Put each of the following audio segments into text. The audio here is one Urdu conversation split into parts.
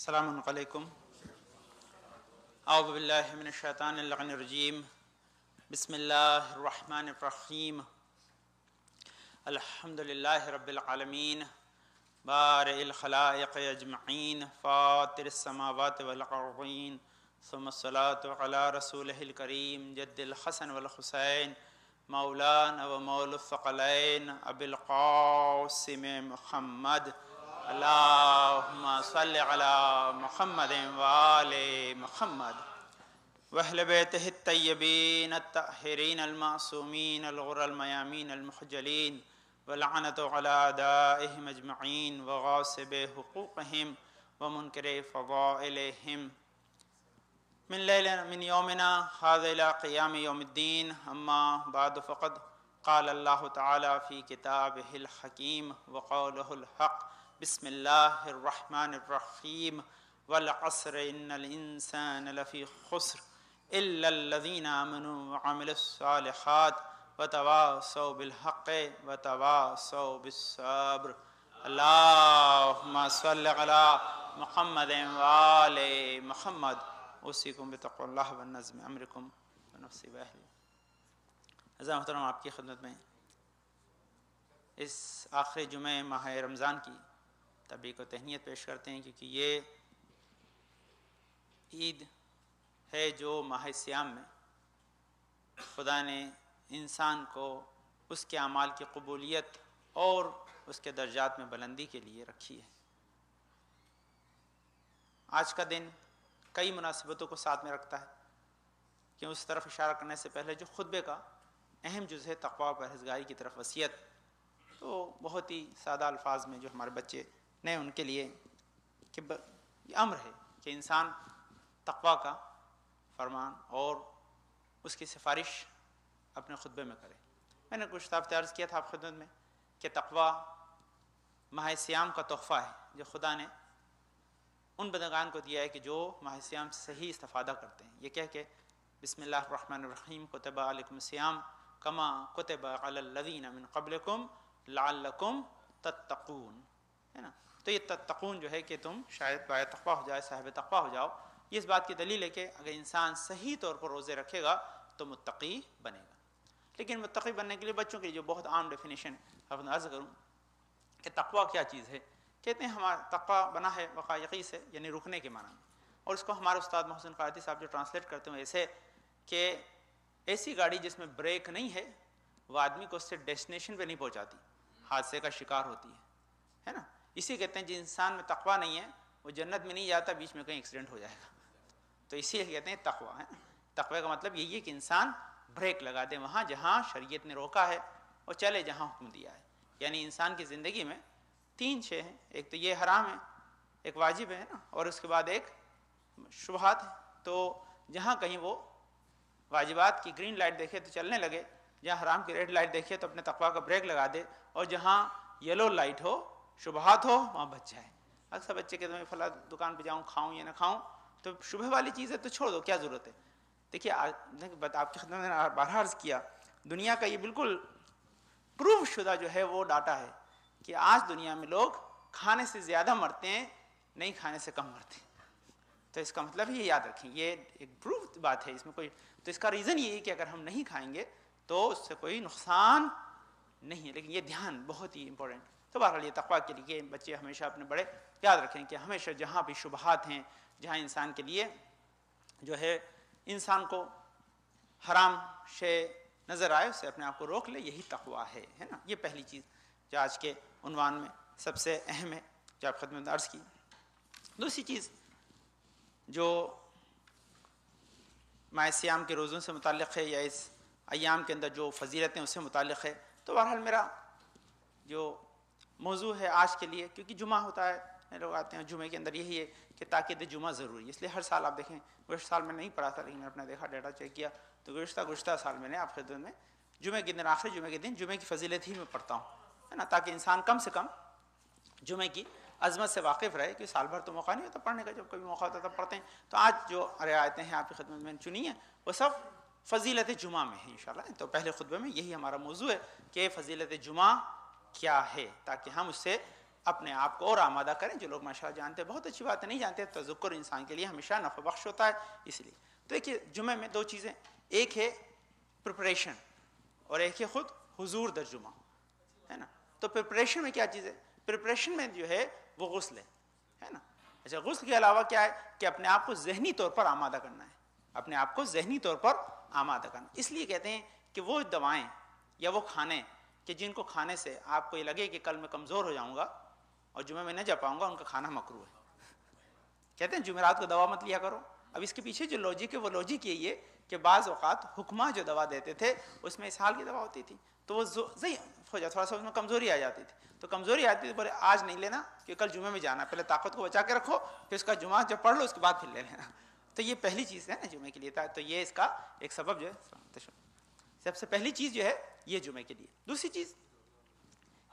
السلام علیکم. اعوذ باللہ من الشیطان اللعین الرجیم. بسم اللہ الرحمن الرحیم. الحمد للہ رب العالمین بارئ الخلائق اجمعین فاطر السماوات والارضین ثم الصلاة علی رسولہ الکریم جد الحسن والحسین مولانا و مولا الثقلین ابی القاسم محمد اللہم صلی علی محمد وآل محمد واہل بیتہ الطیبین الطاہرین المعصومین الغر المیامین المحجلین واللعنۃ علی اعدائہم اجمعین وغاصب حقوقہم ومنکر فضائلہم من یومنا ھذا الی قیام یوم الدین. اما بعد فقد قال اللہ تعالی فی کتابہ الحکیم وقولہ الحق. بسم اللہ الرحمن الرحیم. والعصر ان الانسان لفی خسر الا الذین آمنوا وعملوا الصالحات وتواصوا بالحق وتواصوا بالصبر. اللہم صل علی محمد وآل محمد. اوصیکم بتقوی اللہ والنظم امرکم ونفسی واہلی. عزیز محترم، آپ کی خدمت میں اس آخری جمعہ ماہ رمضان کی تبریک و تہنیت پیش کرتے ہیں، کیونکہ یہ عید ہے جو ماہ صیام میں خدا نے انسان کو اس کے اعمال کی قبولیت اور اس کے درجات میں بلندی کے لیے رکھی ہے. آج کا دن کئی مناسبتوں کو ساتھ میں رکھتا ہے کہ اس طرف اشارہ کرنے سے پہلے جو خطبے کا اہم جز ہے تقویٰ و پرہیزگاری کی طرف وصیت، تو بہت ہی سادہ الفاظ میں جو ہمارے بچے نے ان کے لیے کہ یہ امر ہے کہ انسان تقویٰ کا فرمان اور اس کی سفارش اپنے خطبے میں کرے. میں نے کچھ ہفتے عرض کیا تھا آپ خدمت میں کہ تقویٰ ماہ صیام کا تحفہ ہے جو خدا نے ان بندگان کو دیا ہے کہ جو ماہ صیام سے صحیح استفادہ کرتے ہیں. یہ کہہ کہ بسم اللہ الرحمن الرحیم کتب علیکم الصیام کما کتب علی الذین من قبلکم لعلکم تتقون، ہے نا. تو یہ تتقون جو ہے کہ تم شاید باعث تقویٰ ہو جائے، صاحب تقویٰ ہو جاؤ. یہ اس بات کی دلیل ہے کہ اگر انسان صحیح طور پر روزے رکھے گا تو متقی بنے گا. لیکن متقی بننے کے لیے بچوں کے لیے جو بہت عام ڈیفینیشن آپ عرض کروں کہ تقویٰ کیا چیز ہے. کہتے ہیں ہمارا تقویٰ بنا ہے وقایقی سے، یعنی رکنے کے معنی میں، اور اس کو ہمارے استاد محسن قادری صاحب جو ٹرانسلیٹ کرتے ہیں ایسے کہ ایسی گاڑی جس میں بریک نہیں ہے وہ آدمی کو اس سے ڈیسٹینیشن پہ نہیں پہنچاتی، حادثے کا شکار ہوتی ہے نا. اسی کہتے ہیں جس انسان میں تقویٰ نہیں ہے وہ جنت میں نہیں جاتا، بیچ میں کہیں ایکسیڈنٹ ہو جائے گا. تو اسی لیے کہتے ہیں تقویٰ ہے. تقویٰ کا مطلب یہی ہے کہ انسان بریک لگا دے وہاں جہاں شریعت نے روکا ہے اور چلے جہاں حکم دیا ہے. یعنی انسان کی زندگی میں تین شے ہیں، ایک تو یہ حرام ہے، ایک واجب ہے نا، اور اس کے بعد ایک شبہات ہے. تو جہاں کہیں وہ واجبات کی گرین لائٹ دیکھے تو چلنے لگے، جہاں حرام کی ریڈ لائٹ دیکھے تو اپنے تقویٰ کا بریک لگا دے، اور جہاں یلو لائٹ ہو شبہات ہو وہاں بچ جائے. اکثر بچے کہتے ہیں میں فلاں دکان پہ جاؤں کھاؤں یا نہ کھاؤں، تو شبہ والی چیز ہے تو چھوڑ دو، کیا ضرورت ہے. دیکھیے آپ کی خدمت میں بارہا عرض کیا، دنیا کا یہ بالکل پروف شدہ جو ہے وہ ڈاٹا ہے کہ آج دنیا میں لوگ کھانے سے زیادہ مرتے ہیں، نہیں کھانے سے کم مرتے ہیں. تو اس کا مطلب یہ یاد رکھیں، یہ ایک پروف بات ہے، اس میں کوئی تو اس کا ریزن یہ ہے کہ اگر ہم نہیں کھائیں گے تو اس سے کوئی نقصان نہیں ہے. لیکن یہ دھیان بہت ہی امپورٹنٹ. تو بہرحال یہ تقویٰ کے لیے بچے ہمیشہ اپنے بڑے یاد رکھیں کہ ہمیشہ جہاں بھی شبہات ہیں، جہاں انسان کے لیے جو ہے انسان کو حرام شے نظر آئے اسے اپنے آپ کو روک لے، یہی تقویٰ ہے نا. یہ پہلی چیز جو آج کے عنوان میں سب سے اہم ہے جو آپ خدمت عرض کی. دوسری چیز جو ماہ صیام کے روزوں سے متعلق ہے یا اس ایام کے اندر جو فضیلتیں اس سے متعلق ہے، تو بہرحال میرا جو موضوع ہے آج کے لیے، کیونکہ جمعہ ہوتا ہے، لوگ آتے ہیں جمعے کے اندر، یہی ہے کہ تاکید جمعہ ضروری ہے. اس لیے ہر سال آپ دیکھیں، گزشتہ سال میں نہیں پڑھا تھا لیکن میں اپنا دیکھا ڈیٹا چیک کیا تو گزشتہ سال میں نے آپ خدمت میں جمعے کے دن، آخری جمعے کے دن جمعے کی فضیلت ہی میں پڑھتا ہوں، ہے نا، تاکہ انسان کم سے کم جمعے کی عظمت سے واقف رہے. کہ سال بھر تو موقع نہیں ہوتا پڑھنے کا، جب کبھی موقع ہوتا تب پڑھتے ہیں. تو آج جو روایتیں ہیں آپ کی خدمت میں چنی ہیں وہ سب فضیلت جمعہ میں ہے انشاءاللہ. تو پہلے خطبے میں یہی ہمارا موضوع ہے کہ فضیلت جمعہ کیا ہے، تاکہ ہم اس سے اپنے آپ کو اور آمادہ کریں. جو لوگ ماشاءاللہ جانتے ہیں بہت اچھی بات ہے, نہیں جانتے تذکر انسان کے لیے ہمیشہ نفع بخش ہوتا ہے. اس لیے تو دیکھیے جمعے میں دو چیزیں, ایک ہے پریپریشن اور ایک ہے خود حضور در جمعہ, ہے نا. تو پریپریشن میں کیا چیز ہے؟ پریپریشن میں جو ہے وہ غسل ہے نا. اچھا, غسل کے علاوہ کیا ہے کہ اپنے آپ کو ذہنی طور پر آمادہ کرنا ہے, اپنے آپ کو ذہنی طور پر آمادہ کرنا. اس لیے کہتے ہیں کہ وہ دوائیں یا وہ کھانے کہ جن کو کھانے سے آپ کو یہ لگے کہ کل میں کمزور ہو جاؤں گا اور جمعہ میں نہ جا پاؤں گا, ان کا کھانا مکروہ ہے. کہتے ہیں جمعرات کو دوا مت لیا کرو. اب اس کے پیچھے جو لاجک ہے وہ لاجک یہ کہ بعض اوقات حکماں جو دوا دیتے تھے اس میں اسہال کی دوا ہوتی تھی, تو وہ ضعیف ہو جاتا, تھوڑا سا اس میں کمزوری آ جاتی تھی. تو کمزوری آتی تھی, بولے آج نہیں لینا کہ کل جمعے میں جانا, پہلے طاقت کو بچا کے رکھو, پھر اس کا جمعہ جب پڑھ لو اس کے بعد پھر لے لینا. تو یہ پہلی چیز ہے نا جمعے کے لیے تھا. تو یہ اس کا ایک سبب جو ہے, سب سے پہلی چیز جو ہے یہ جمعے کے لیے. دوسری چیز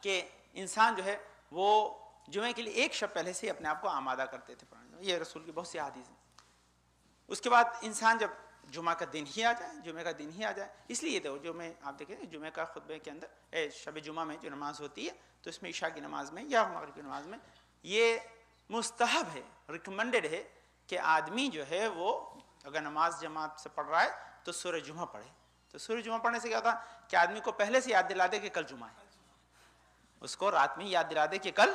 کہ انسان جو ہے وہ جمعے کے لیے ایک شب پہلے سے اپنے آپ کو آمادہ کرتے تھے. یہ رسول کی بہت سی احادیث ہیں. اس کے بعد انسان جب جمعہ کا دن ہی آ جائے, جمعہ کا دن ہی آ جائے, اس لیے تو جو میں آپ دیکھیں جمعہ کا خطبے کے اندر شب جمعہ میں جو نماز ہوتی ہے تو اس میں عشاء کی نماز میں یا مغرب کی نماز میں یہ مستحب ہے, ریکمنڈڈ ہے کہ آدمی جو ہے وہ اگر نماز جماعت سے پڑھ رہا ہے تو سورہ جمعہ پڑھے. تو سورہ جمعہ پڑھنے سے کیا ہوتا کہ آدمی کو پہلے سے یاد دلا دے کہ کل جمعہ ہے, اس کو رات میں یاد دلا دے کہ کل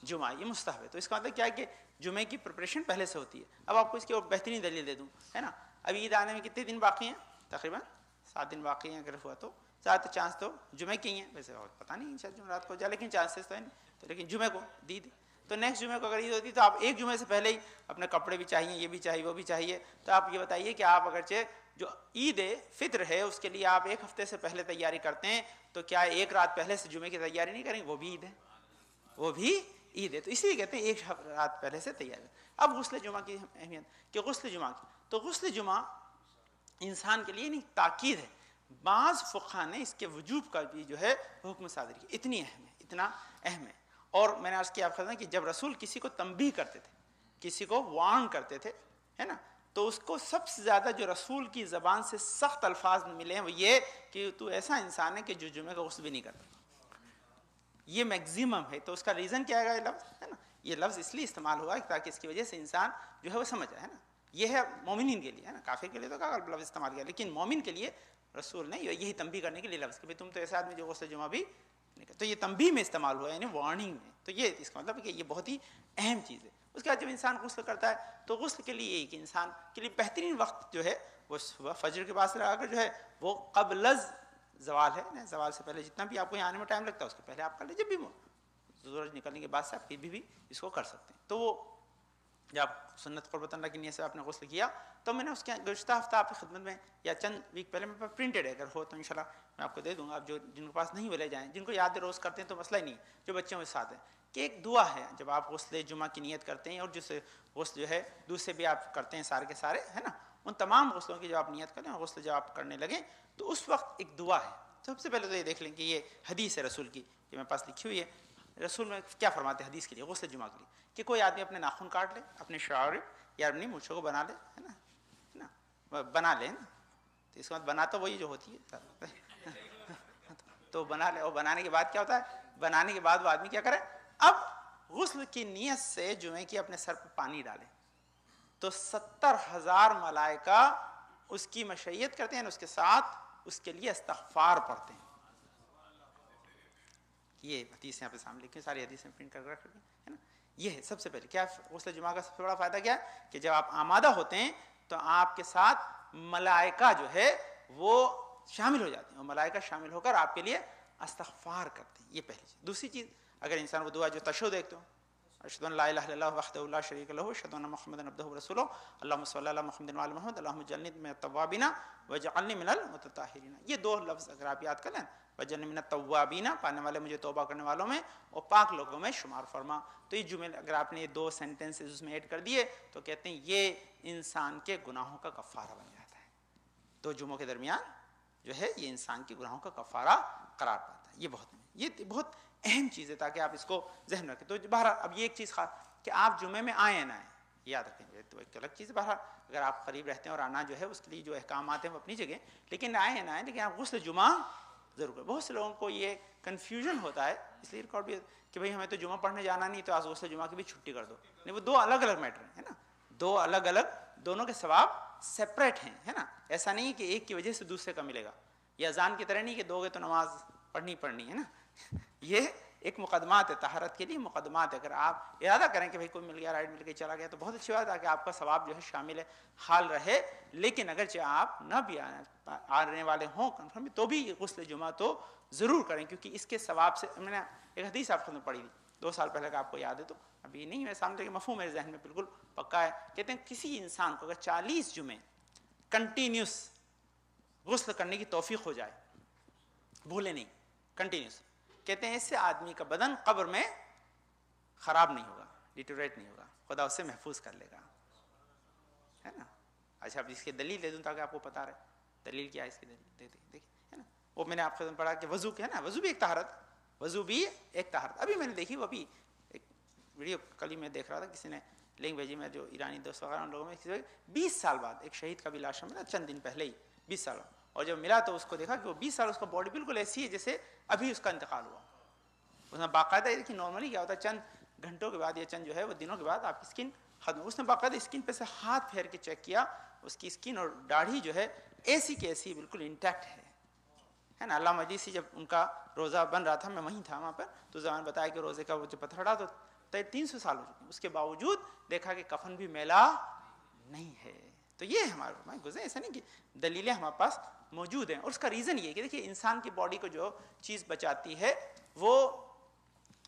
جمعہ, یہ مستحب ہے. تو اس کا مطلب کیا ہے کہ جمعے کی پریپریشن پہلے سے ہوتی ہے. اب آپ کو اس کی اور بہترین دلیل دے دوں, ہے نا. اب عید آنے میں کتنے دن باقی ہیں؟ تقریباً 7 دن باقی ہیں. اگر ہوا تو زیادہ چانس تو جمعے کی ہیں, ویسے اور پتہ نہیں شاید جمعرات کو ہو جائے, لیکن چانسز تو ہے نہیں. تو لیکن جمعے کو دی تو نیکسٹ جمعے کو اگر عید ہوتی تو آپ ایک جمعے سے پہلے ہی اپنے کپڑے بھی چاہیے, یہ بھی چاہیے, وہ بھی چاہیے. تو آپ یہ بتائیے کہ آپ اگرچہ جو عید فطر ہے اس کے لیے آپ ایک ہفتے سے پہلے تیاری کرتے ہیں, تو کیا ایک رات پہلے سے جمعے کی تیاری نہیں کریں گے؟ وہ بھی عید ہے, وہ بھی عید ہے. تو اسی لیے کہتے ہیں ایک رات پہلے سے تیاری. اب غسل جمعہ کی اہمیت کہ غسل جمعہ کی, تو غسل جمعہ انسان کے لیے نہیں تاکید ہے. بعض فقہاء نے اس کے وجوب کا بھی جو ہے حکم صادر کیا. اتنی اہم ہے, اتنا اہم ہے. اور میں نے عرض کیا آپ کہ جب رسول کسی کو تنبیہ کرتے تھے, کسی کو وارن کرتے تھے, ہے نا, تو اس کو سب سے زیادہ جو رسول کی زبان سے سخت الفاظ ملے ہیں وہ یہ کہ تو ایسا انسان ہے کہ جو جمعے کا غسل بھی نہیں کرتا. یہ میگزیمم ہے. تو اس کا ریزن کیا ہے؟ یہ لفظ ہے نا, یہ لفظ اس لیے استعمال ہوا تاکہ اس کی وجہ سے انسان جو ہے وہ سمجھ جائے, ہے نا. یہ ہے مومنین کے لیے, ہے نا. کافر کے لیے تو کیا لفظ استعمال کیا, لیکن مومن کے لیے رسول نے یہی تنبیہ کرنے کے لیے لفظ کہ تم تو ایسا آدمی جو غسل جمعہ بھی نہیں کرتا. تو یہ تنبیہ میں استعمال ہوا ہے, یعنی وارننگ میں. تو یہ اس کا مطلب ہے کہ یہ بہت ہی اہم چیز ہے. اس کے بعد جب انسان غسل کرتا ہے تو غسل کے لیے ایک انسان کے لیے بہترین وقت جو ہے وہ صبح فجر کے بعد سے لگا کر جو ہے وہ قبل زوال ہے. زوال سے پہلے جتنا بھی آپ کو یہاں آنے میں ٹائم لگتا ہے اس کے پہلے آپ کر لیں, جب بھی سورج نکلنے کے بعد سے آپ بھی اس کو کر سکتے ہیں. تو وہ جب سنت قربت اللہ کی نیت سے آپ نے غسل کیا تو میں نے اس کے گزشتہ ہفتہ آپ کی خدمت میں یا چند ویک پہلے میں پرنٹڈ ہے, اگر ہو تو انشاءاللہ میں آپ کو دے دوں گا. آپ جو جن کے پاس نہیں وہ لے جائیں, جن کو یاد روز کرتے ہیں تو مسئلہ ہی نہیں, جو بچے کے ساتھ ہیں, کہ ایک دعا ہے جب آپ غسل جمعہ کی نیت کرتے ہیں اور جس غسل جو ہے دوسرے بھی آپ کرتے ہیں سارے کے سارے, ہے نا, ان تمام غسلوں کی جب آپ نیت کریں اور غسل جب آپ کرنے لگیں تو اس وقت ایک دعا ہے. سب سے پہلے تو یہ دیکھ لیں کہ یہ حدیث ہے رسول کی, یہ میرے پاس لکھی ہوئی ہے. رسول میں کیا فرماتے ہیں حدیث کے لیے غسل جمعہ کے لیے کہ کوئی آدمی اپنے ناخن کاٹ لے, اپنے شعارب یا اپنی مونچھوں کو بنا لے, ہے نا, بنا لے نا. تو اس کے بعد بنا تو وہی جو ہوتی ہے تو بنا لے. اور بنانے کے بعد کیا ہوتا ہے, بنانے کے بعد وہ آدمی کیا کرے, اب غسل کی نیت سے جمعے کی اپنے سر پہ پانی ڈالے تو 70,000 ملائکہ اس کی مشیت کرتے ہیں, اس کے ساتھ اس کے لیے استغفار پڑھتے ہیں. یہ حدیثیں آپ کے سامنے لکھی, ساری حدیثیں پرنٹ کر رکھ ہیں, ہے نا. یہ ہے سب سے پہلے کیا غسل جمعہ کا سب سے بڑا فائدہ کیا ہے کہ جب آپ آمادہ ہوتے ہیں تو آپ کے ساتھ ملائکہ جو ہے وہ شامل ہو جاتے ہیں, اور ملائکہ شامل ہو کر آپ کے لیے استغفار کرتے ہیں. یہ پہلی چیز. دوسری چیز, اگر انسان وہ دعا جو تشہد دیکھتے ہو, اشہد ان لا الہ الا اللہ وحدہ لا شریک لہ اشہد ان محمدا عبدہ ورسولہ اللہم صلی علی محمد وعلی محمد اللہم اجعلنی من التوابین واجعلنی من المتطہرین. یہ دو لفظ اگر آپ یاد کر لیں, واجعلنی من التوابین, پانے والے مجھے توبہ کرنے والوں میں, اور پاک لوگوں میں شمار فرما. تو یہ جملے اگر آپ نے یہ دو سینٹنسز اس میں ایڈ کر دیے تو کہتے ہیں یہ انسان کے گناہوں کا کفارہ بن جاتا ہے. دو جمعوں کے درمیان جو ہے یہ انسان کے گناہوں کا کفارہ قرار پاتا ہے. یہ بہت اہم چیز ہے تاکہ آپ اس کو ذہن رکھیں. تو بہرحال اب یہ ایک چیز خاص کہ آپ جمعے میں آئیں نہ آئیں یاد رکھیں, تو ایک الگ چیز ہے. بہرحال اگر آپ قریب رہتے ہیں اور آنا جو ہے اس کے لیے جو احکامات ہیں وہ اپنی جگہ, لیکن آئیں نہ آئیں, لیکن آپ غسل جمعہ ضرور کریں. بہت سے لوگوں کو یہ کنفیوژن ہوتا ہے, اس لیے ریکارڈ بھی کہ بھئی ہمیں تو جمعہ پڑھنے جانا نہیں, تو آج غسل جمعہ کی بھی چھٹی کر دو. نہیں, وہ دو الگ الگ میٹر ہیں, ہے نا, دو الگ الگ, دونوں کے ثواب سپریٹ ہیں, ہے نا. ایسا نہیں کہ ایک کی وجہ سے دوسرے کا ملے گا. یہ اذان کی طرح نہیں کہ دو گے تو نماز پڑھنی ہے نا. یہ ایک مقدمات ہے, طہارت کے لیے مقدمات ہے. اگر آپ ارادہ کریں کہ بھئی کوئی مل گیا, رائٹ مل کے چلا گیا, تو بہت اچھی بات ہے کہ آپ کا ثواب جو ہے شامل ہے, حال رہے. لیکن اگرچہ آپ نہ بھی آنے والے ہوں کنفرم, تو بھی غسل جمعہ تو ضرور کریں, کیونکہ اس کے ثواب سے, میں نے ایک حدیث آپ خود میں پڑھی تھی 2 سال پہلے کا, آپ کو یاد ہے تو ابھی نہیں ہے سامنے, کہ مفہوم میرے ذہن میں بالکل پکا ہے. کہتے ہیں کسی انسان کو اگر 40 جمعے کنٹینیوس غسل کرنے کی توفیق ہو جائے, بھولے نہیں, کنٹینیوس, کہتے ہیں اس سے آدمی کا بدن قبر میں خراب نہیں ہوگا, ڈیٹوریٹ نہیں ہوگا, خدا اسے محفوظ کر لے گا, ہے نا. اچھا, اب اس کی دلیل دے دوں تاکہ آپ کو پتہ رہے دلیل کیا ہے. اس کی دلیل دیکھیں, ہے نا, وہ میں نے آپ کو پڑھا کہ وضو کے, ہے نا, وضو بھی ایک طہارت, وضو بھی ایک طہارت. ابھی میں نے دیکھی, وہ ابھی ایک ویڈیو کل ہی میں دیکھ رہا تھا, کسی نے لنک بھیجی, میں جو ایرانی دوست وغیرہ ان لوگوں میں 20 سال بعد ایک شہید کا بھی لاش ملا, چند دن پہلے ہی, 20 سال, اور جب ملا تو اس کو دیکھا کہ وہ 20 سال اس کا باڈی بالکل ایسی ہے جیسے ابھی اس کا انتقال ہوا. اس نے باقاعدہ, دیکھیے نارملی کیا ہوتا ہے, چند گھنٹوں کے بعد یا چند جو ہے وہ دنوں کے بعد آپ کی اسکن ختم, اس نے باقاعدہ اسکن پہ سے ہاتھ پھیر کے چیک کیا, اس کی اسکن اور داڑھی جو ہے ایسی کی ایسی بالکل انٹیکٹ ہے نا. علامہ مجلسی جب ان کا روزہ بن رہا تھا, میں وہیں تھا وہاں پر, تو زمان بتایا کہ روزے کا وہ جو پتھر ڈا تو 300 سال ہو چکے ہیں, اس کے باوجود دیکھا کہ کفن بھی میلا نہیں ہے. تو یہ ہمارے گزرے, ایسا نہیں کہ دلیلیں ہمارے پاس موجود ہیں. اور اس کا ریزن یہ ہے کہ دیکھیے انسان کی باڈی کو جو چیز بچاتی ہے, وہ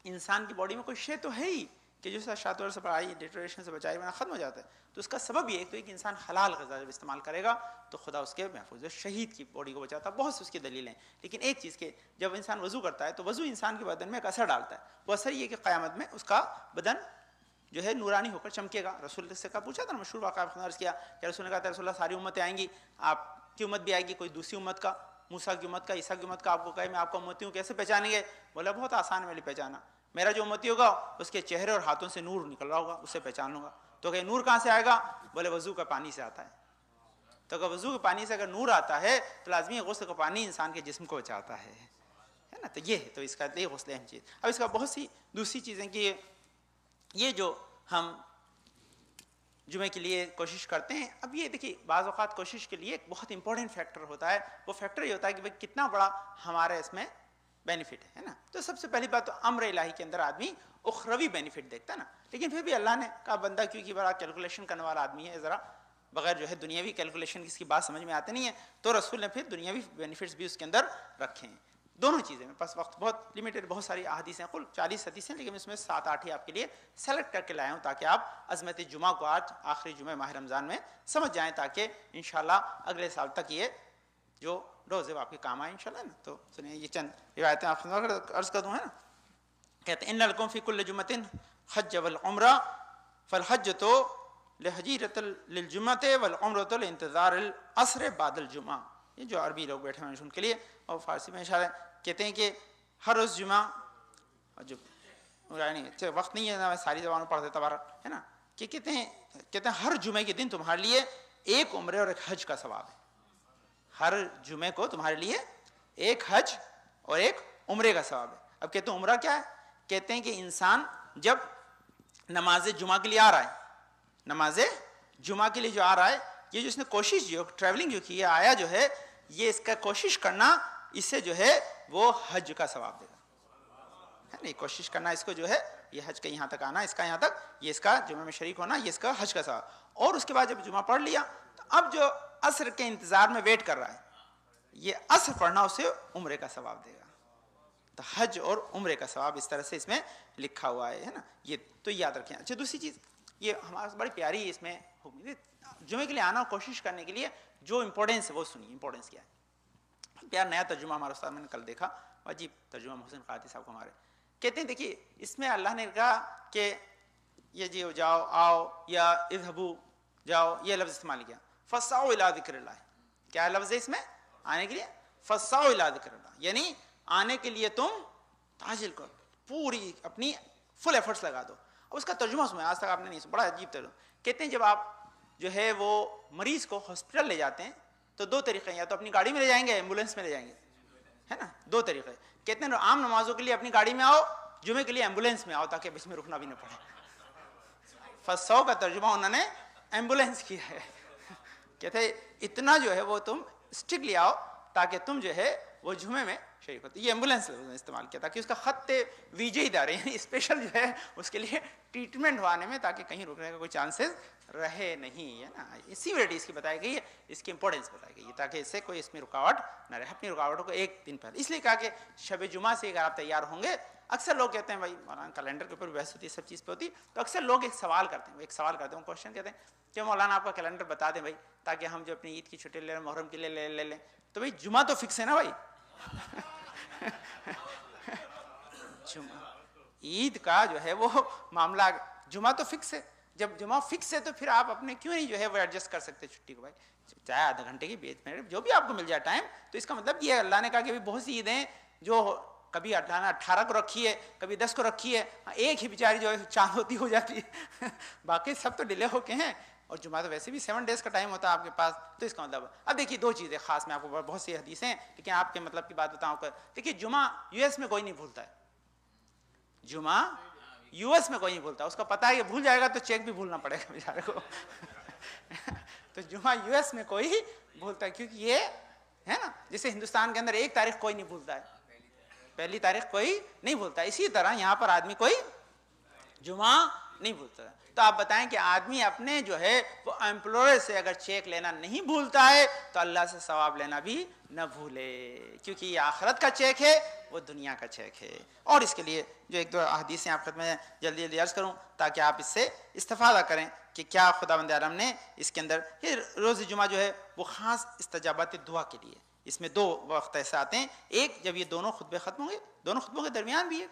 انسان کی باڈی میں کوئی شے تو ہے ہی کہ جو شاتور سے بڑھائی, ڈیٹوریشن سے بچائی بنا ختم ہو جاتا ہے. تو اس کا سبب یہ ہے کہ انسان حلال غذا جب استعمال کرے گا تو خدا اس کے محفوظ ہے. شہید کی باڈی کو بچاتا ہے, بہت سی اس کی دلیلیں ہیں. لیکن ایک چیز کہ جب انسان وضو کرتا ہے تو وضو انسان کے بدن میں ایک اثر ڈالتا ہے. وہ اثر یہ کہ قیامت میں اس کا بدن جو ہے نورانی ہو کر چمکے گا. رسول سے کا پوچھا تھا, مشہور واقعہ آپ نے عرض کیا کہ رسول نے کہا تھا, رسول اللہ ساری امتیں آئیں گی, آپ کی امت بھی آئے گی, کوئی دوسری امت کا, موسیٰ کی امت کا, عیسیٰ کی امت کا آپ کو کہے میں آپ کو امتی ہوں, کیسے پہچانیں گے؟ بولا بہت آسان ہے میری پہچانا, میرا جو امتی ہوگا اس کے چہرے اور ہاتھوں سے نور نکل رہا ہوگا, اسے پہچان لوں گا. تو کہ نور کہاں سے آئے گا؟ بولے وضو کا پانی سے آتا ہے. تو اگر وضو کے پانی سے اگر نور آتا ہے تو لازمی غسل کا پانی انسان کے جسم کو بچاتا ہے نا. تو یہ ہے, تو اس کا یہ غسل اہم چیز. اب اس کا بہت سی دوسری چیزیں کہ یہ جو ہم جمعے کے لیے کوشش کرتے ہیں, اب یہ دیکھیے بعض اوقات کوشش کے لیے ایک بہت امپورٹنٹ فیکٹر ہوتا ہے. وہ فیکٹر یہ ہوتا ہے کہ بھئی کتنا بڑا ہمارے اس میں بینیفٹ ہے نا. تو سب سے پہلی بات تو امر الہی کے اندر آدمی اخروی بینیفٹ دیکھتا ہے نا. لیکن پھر بھی اللہ نے کہا بندہ کیونکہ بڑا کیلکولیشن کرنے والا آدمی ہے, ذرا بغیر جو ہے دنیاوی کیلکولیشن کی اس کی بات سمجھ میں آتی نہیں ہے, تو رسول نے پھر دنیاوی بینیفٹس بھی اس کے اندر رکھے ہیں. دونوں چیزیں, میرے پاس وقت بہت لمیٹڈ, بہت ساری احادیث ہیں, کل 40 حدیث ہیں, لیکن اس میں 7-8 ہی آپ کے لیے سلیکٹ کر کے لائے ہوں تاکہ آپ عظمت جمعہ کو آج آخری جمعہ ماہ رمضان میں سمجھ جائیں, تاکہ انشاءاللہ اگلے سال تک یہ جو روزے آپ کے کام آئے انشاءاللہ نا. تو سنیے یہ چند روایتیں آپ عرض کر دوں, ہے نا. کہتے ہیں ان لکم فی کل جمعۃ حج والعمرہ فالحجۃ لحجیرۃ للجمعۃ والعمرۃ لانتظار العصر بعد الجمعہ. یہ جو عربی لوگ بیٹھے ہیں ان کے لیے, اور فارسی میں اشارہ کہتے ہیں کہ ہر روز جمعہ, جو یعنی وقت نہیں ہے نا, میں ساری زبانوں پڑھ دیتا بارہ, ہے نا, کہ کہتے ہیں ہر جمعے کے دن تمہارے لیے ایک عمرے اور ایک حج کا ثواب ہے. ہر جمعے کو تمہارے لیے ایک حج اور ایک عمرے کا ثواب ہے. اب کہتے ہیں عمرہ کیا ہے؟ کہتے ہیں کہ انسان جب نماز جمعہ کے لیے آ رہا ہے, نماز جمعہ کے لیے جو آ رہا ہے, یہ جو اس نے کوشش جو ٹریولنگ جو کی ہے, آیا جو ہے, یہ اس کا کوشش کرنا اس سے جو ہے وہ حج کا ثواب دے گا, ہے نا. کوشش کرنا اس کو جو ہے, یہ حج کا یہاں تک آنا, اس کا یہاں تک, یہ اس کا جمعہ میں شریک ہونا, یہ اس کا حج کا ثواب. اور اس کے بعد جب جمعہ پڑھ لیا تو اب جو عصر کے انتظار میں ویٹ کر رہا ہے, یہ عصر پڑھنا اسے عمرے کا ثواب دے گا. تو حج اور عمرے کا ثواب اس طرح سے اس میں لکھا ہوا ہے نا. یہ تو یاد رکھیں. اچھا دوسری چیز, یہ ہمارے بڑی پیاری اس میں جمعے کے لیے آنا, کوشش کرنے کے لیے جو امپورٹنس ہے وہ سنیے. امپورٹنس کیا ہے؟ پیار نیا ترجمہ ہمارا استاد میں نے کل دیکھا, عجیب ترجمہ محسن قادری صاحب کو ہمارے, کہتے ہیں دیکھیے اس میں اللہ نے کہا کہ یہ جی جاؤ آؤ یا اذهبوا جاؤ, یہ لفظ استعمال کیا. فسعوا الى ذکر اللہ, کیا لفظ ہے اس میں آنے کے لیے؟ فسعوا الى ذکر اللہ, یعنی آنے کے لیے تم تعجل کرو, پوری اپنی فل ایفرٹس لگا دو. اب اس کا ترجمہ سنیں, آج تک آپ نے نہیں سنا, بڑا عجیب ترجمہ. کہتے ہیں جب آپ جو ہے وہ مریض کو ہاسپٹل لے جاتے ہیں تو 2 طریقے ہیں, یا تو اپنی گاڑی میں لے جائیں گے, ایمبولینس میں لے جائیں گے, ہے نا. دو طریقے کہتے ہیں عام نمازوں کے لیے اپنی گاڑی میں آؤ, جمعے کے لیے ایمبولینس میں آؤ تاکہ اس میں رکنا بھی نہ پڑے. فسو کا ترجمہ انہوں نے ایمبولینس کیا ہے. کہتے اتنا جو ہے وہ تم اسٹرکٹلی آؤ تاکہ تم جو ہے وہ جمعے میں شریک ہوتے. یہ ایمبولینس استعمال کیا تاکہ اس کا خط ویجے ادارے یعنی اسپیشل جو ہے اس کے لیے ٹریٹمنٹ ہوانے میں تاکہ کہیں رکنے کا کوئی چانسز رہے نہیں, ہے نا. سیوریٹی اس کی بتائی گئی ہے, اس کی امپورٹنس بتائی گئی ہے تاکہ اس سے کوئی اس میں رکاوٹ نہ رہے. اپنی رکاوٹوں کو ایک دن پہلے اس لیے کہا کہ شب جمعہ سے اگر آپ تیار ہوں گے. اکثر لوگ کہتے ہیں بھائی مولانا کیلنڈر کے اوپر بحث ہوتی ہے, سب چیز پہ ہوتی, تو اکثر لوگ ایک سوال کرتے ہیں کوشچن کہتے ہیں کہ مولانا آپ کا کیلنڈر بتا دیں بھائی تاکہ ہم جو اپنی عید کی چھٹی لے لیں, محرم کے لیے لے لیں. تو بھائی جمعہ تو فکس ہے نا بھائی. عید کا جو ہے وہ معاملہ جمعہ تو فکس ہے. جب جمعہ فکس ہے تو پھر آپ اپنے کیوں نہیں جو ہے وہ ایڈجسٹ کر سکتے چھٹی کو. بھائی چاہے آدھا گھنٹے کی 20 منٹ جو بھی آپ کو مل جائے ٹائم. تو اس کا مطلب یہ اللہ نے کہا کہ بہت سی عیدیں جو کبھی 18 کو رکھی ہے, کبھی 10 کو رکھی ہے, ایک ہی بیچاری جو ہے چاند ہوتی ہو جاتی ہے, باقی سب تو ڈیلے ہو کے ہیں. اور جمعہ تو ویسے بھی 7 days کا ٹائم ہوتا ہے آپ کے پاس. تو اس کا مطلب اب دیکھیے دو چیزیں خاص, میں آپ کو بہت سی حدیثیں ہیں لیکن آپ کے مطلب کی بات بتاؤں. دیکھیے جمعہ US میں کوئی نہیں بھولتا ہے. جمعہ US میں کوئی نہیں بھولتا, اس کا پتہ ہے کہ بھول جائے گا تو چیک بھی بھولنا پڑے گا بیچارے کو. تو جمعہ US میں کوئی بھولتا ہے کیونکہ یہ ہے نا, جیسے ہندوستان کے اندر 1 تاریخ کوئی نہیں بھولتا ہے, پہلی تاریخ کوئی نہیں بھولتا. اسی طرح یہاں پر آدمی کوئی جمعہ نہیں بھولتا. تو آپ بتائیں کہ آدمی اپنے جو ہے وہ امپلائر سے اگر چیک لینا نہیں بھولتا ہے تو اللہ سے ثواب لینا بھی نہ بھولے, کیونکہ یہ آخرت کا چیک ہے, وہ دنیا کا چیک ہے. اور اس کے لیے جو 1-2 حدیثیں آپ خدمت میں جلدی جلدی عرض کروں تاکہ آپ اس سے استفادہ کریں کہ کیا خداوند عالم نے اس کے اندر. یہ روز جمعہ جو ہے وہ خاص استجابت دعا کے لیے, اس میں 2 وقت ایسے آتے ہیں. ایک جب یہ دونوں خطبے ختم ہوں گے, دونوں خطبوں کے درمیان بھی ہے